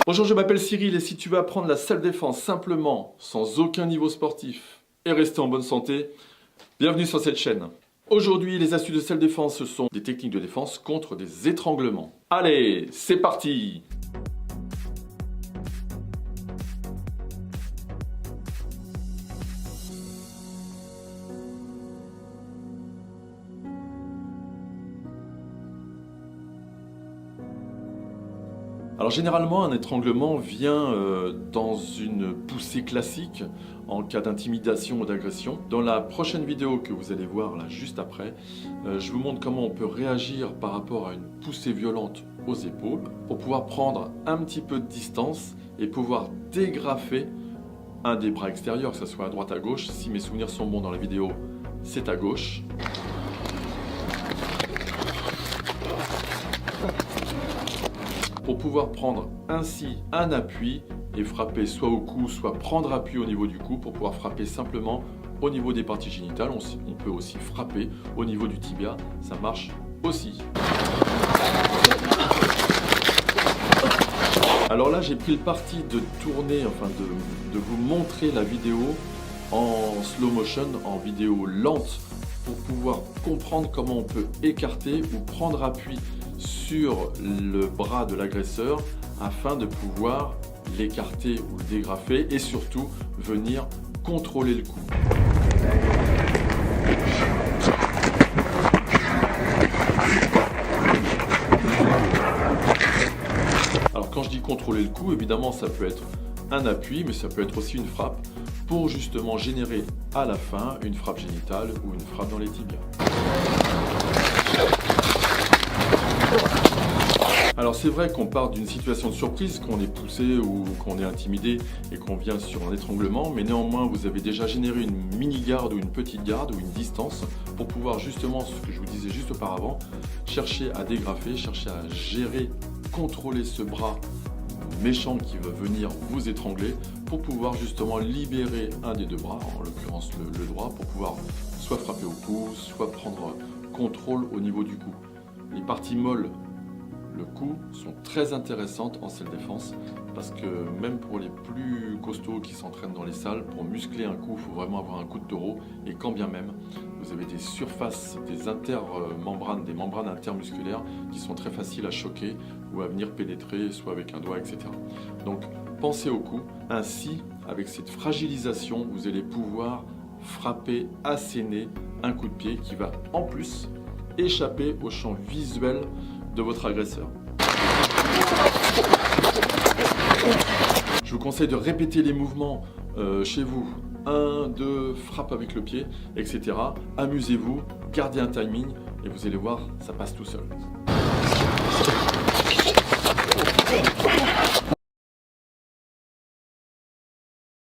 Bonjour, je m'appelle Cyril et si tu veux apprendre la self-défense simplement, sans aucun niveau sportif et rester en bonne santé, bienvenue sur cette chaîne. Aujourd'hui, les astuces de self-défense, ce sont des techniques de défense contre des étranglements. Allez, c'est parti! Alors généralement, un étranglement vient dans une poussée classique en cas d'intimidation ou d'agression. Dans la prochaine vidéo que vous allez voir là juste après, je vous montre comment on peut réagir par rapport à une poussée violente aux épaules pour pouvoir prendre un petit peu de distance et pouvoir dégrafer un des bras extérieurs, que ce soit à droite à gauche. Si mes souvenirs sont bons dans la vidéo, c'est à gauche. Pour pouvoir prendre ainsi un appui et frapper soit au cou, soit prendre appui au niveau du cou pour pouvoir frapper simplement au niveau des parties génitales. On peut aussi frapper au niveau du tibia, ça marche aussi. Alors là, j'ai pris le parti de tourner, de vous montrer la vidéo en slow motion, en vidéo lente, pour pouvoir comprendre comment on peut écarter ou prendre appui sur le bras de l'agresseur afin de pouvoir l'écarter ou le dégrafer et surtout venir contrôler le coup. Alors quand je dis contrôler le coup, évidemment ça peut être un appui, mais ça peut être aussi une frappe pour justement générer à la fin une frappe génitale ou une frappe dans les tibias. Alors c'est vrai qu'on part d'une situation de surprise, qu'on est poussé ou qu'on est intimidé et qu'on vient sur un étranglement, mais néanmoins vous avez déjà généré une mini-garde ou une petite garde ou une distance pour pouvoir justement, ce que je vous disais juste auparavant, chercher à dégrafer, chercher à gérer, contrôler ce bras méchant qui va venir vous étrangler pour pouvoir justement libérer un des deux bras, en l'occurrence le droit, pour pouvoir soit frapper au cou, soit prendre contrôle au niveau du cou. Les parties molles, le cou, sont très intéressantes en self-défense parce que même pour les plus costauds qui s'entraînent dans les salles, pour muscler un cou, il faut vraiment avoir un coup de taureau et quand bien même, vous avez des surfaces, des intermembranes, des membranes intermusculaires qui sont très faciles à choquer ou à venir pénétrer, soit avec un doigt, etc. Donc pensez au cou, ainsi avec cette fragilisation, vous allez pouvoir frapper, asséner un coup de pied qui va en plus échapper au champ visuel de votre agresseur. Je vous conseille de répéter les mouvements chez vous. 1, 2, frappe avec le pied, etc. Amusez-vous, gardez un timing et vous allez voir, ça passe tout seul.